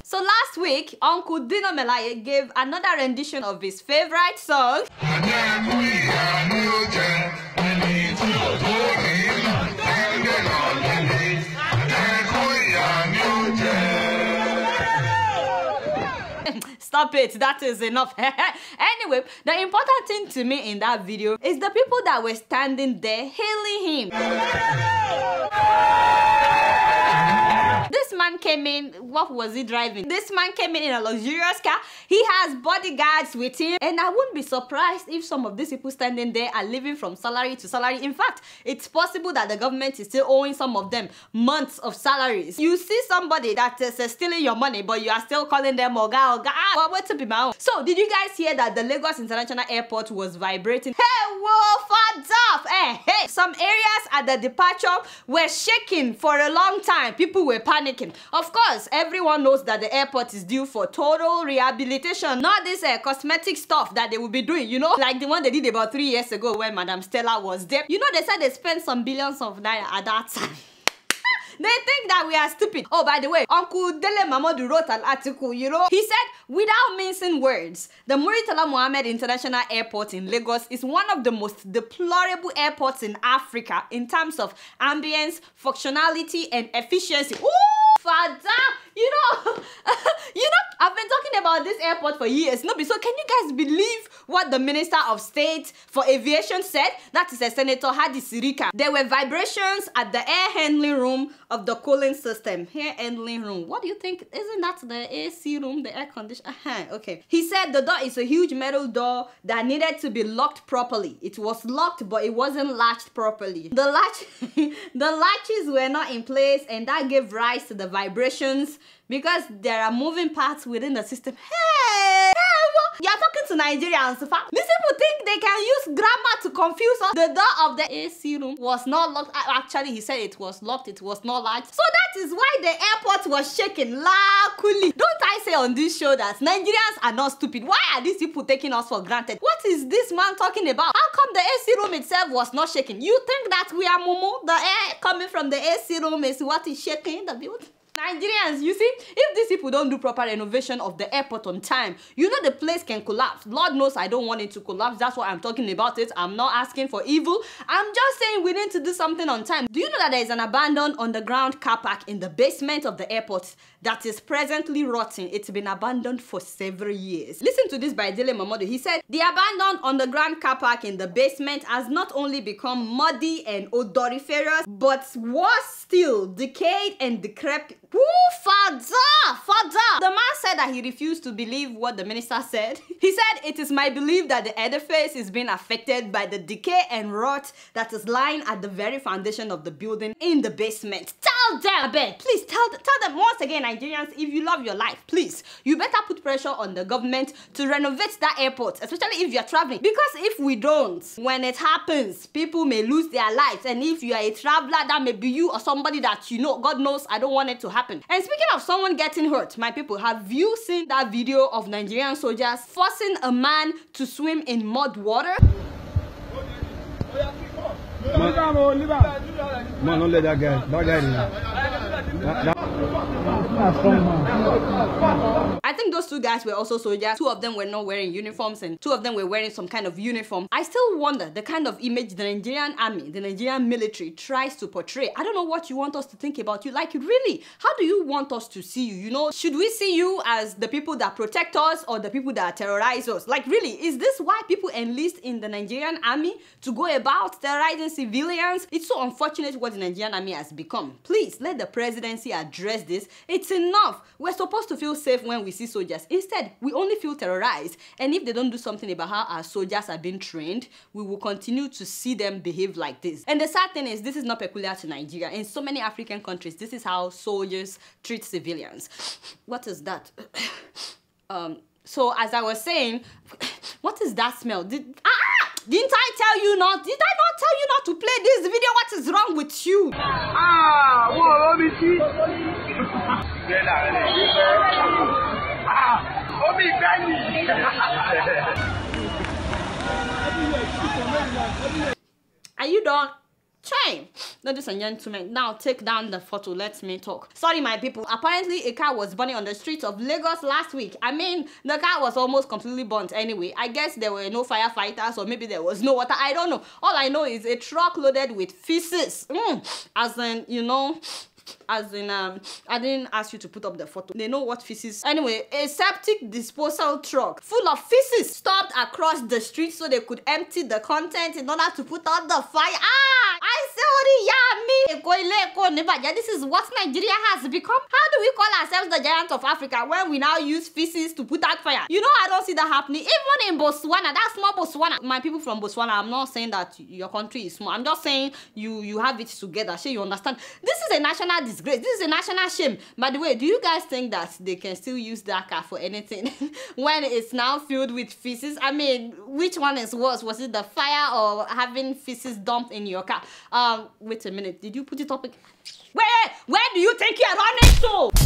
So last week, Uncle Dino Melaye gave another rendition of his favorite song. Stop it, that is enough. Anyway, the important thing to me in that video is the people that were standing there hailing him. This man came in, what was he driving? This man came in a luxurious car. He has bodyguards with him. And I wouldn't be surprised if some of these people standing there are living from salary to salary. In fact, it's possible that the government is still owing some of them months of salaries. You see somebody that is stealing your money, but you are still calling them Oga. But what's up in my own? So, did you guys hear that the Lagos International Airport was vibrating? Hey, whoa, fat off! Hey, some areas at the departure were shaking for a long time. People were panicking. Of course, everyone knows that the airport is due for total rehabilitation, not this cosmetic stuff that they will be doing, you know, like the one they did about 3 years ago when Madam Stella was there. You know, they said they spent some billions of naira at that time. They think that we are stupid. Oh, by the way, Uncle Dele Mamadou wrote an article, you know. He said, without mincing words, the Murtala Muhammed International Airport in Lagos is one of the most deplorable airports in Africa in terms of ambience, functionality, and efficiency. Ooh, father! You know, I've been talking about this airport for years. No, so can you guys believe what the Minister of State for Aviation said? That is a Senator Hadi Sirika. There were vibrations at the air handling room of the cooling system. Air handling room. What do you think? Isn't that the AC room, the air conditioner? Okay. He said the door is a huge metal door that needed to be locked properly. It was locked, but it wasn't latched properly. The latches were not in place, and that gave rise to the vibrations because there are moving parts within the system. Hey, you're talking to Nigerians. These people think they can use grammar to confuse us. The door of the AC room was not locked. Actually, he said it was locked. It was not latched. So that is why the airport was shaking. Luckily, don't I say on this show that Nigerians are not stupid? Why are these people taking us for granted? What is this man talking about? How come the AC room itself was not shaking? You think that we are mumu? The air coming from the AC room is what is shaking the building? Nigerians, you see, if these people don't do proper renovation of the airport on time, you know the place can collapse. Lord knows I don't want it to collapse. That's why I'm talking about it. I'm not asking for evil. I'm just saying we need to do something on time. Do you know that there is an abandoned underground car park in the basement of the airport that is presently rotting? It's been abandoned for several years. Listen to this by Dele Mamadou. He said, the abandoned underground car park in the basement has not only become muddy and odoriferous, but worse still, decayed and decrepit. Ooh, father! The man said that he refused to believe what the minister said. He said, it is my belief that the edifice is being affected by the decay and rot that is lying at the very foundation of the building in the basement. Tell them, please tell them once again, Nigerians, if you love your life, please, you better put pressure on the government to renovate that airport, especially if you're traveling. Because if we don't, when it happens, people may lose their lives. And if you are a traveler, that may be you or somebody that you know, God knows, I don't want it to happen. And speaking of someone getting hurt, my people, have you seen that video of Nigerian soldiers forcing a man to swim in mud water? Man, don't let that guy. I think those two guys were also soldiers. Two of them were not wearing uniforms and two of them were wearing some kind of uniform. I still wonder the kind of image the Nigerian army, the Nigerian military tries to portray. I don't know what you want us to think about you. Like, really, how do you want us to see you? You know, should we see you as the people that protect us or the people that terrorize us? Like, really, is this why people enlist in the Nigerian army to go about terrorizing civilians? It's so unfortunate what the Nigerian army has become. Please, let the presidency address this. It's enough. We're supposed to feel safe when we see soldiers. Instead, we only feel terrorized. And if they don't do something about how our soldiers are being trained, we will continue to see them behave like this. And the sad thing is, this is not peculiar to Nigeria. In so many African countries, this is how soldiers treat civilians. What is that? So as I was saying, what is that smell? Didn't I tell you not? Did I not tell you not to play this video? What is wrong with you? Whoa, let me see. Are you done? Chai, ladies and gentlemen, now take down the photo. Let me talk. Sorry, my people. Apparently, a car was burning on the streets of Lagos last week. I mean, the car was almost completely burnt anyway. I guess there were no firefighters, or maybe there was no water. I don't know. All I know is a truck loaded with feces. As in, you know, as in I didn't ask you to put up the photo. They know what feces. Anyway, a septic disposal truck full of feces stopped across the street so they could empty the content in order to put out the fire. I sorry, yeah, me. This is what Nigeria has become. How do we call ourselves the giant of Africa when we now use feces to put out fire? You know, I don't see that happening. Even in Botswana, that's small Botswana. My people from Botswana, I'm not saying that your country is small. I'm just saying you have it together. So you understand? This is a national disgrace. This is a national shame. By the way, do you guys think that they can still use that car for anything when it's now filled with feces? I mean, which one is worse? Was it the fire or having feces dumped in your car? Wait a minute. Did you put it up again? Where do you think you're running to?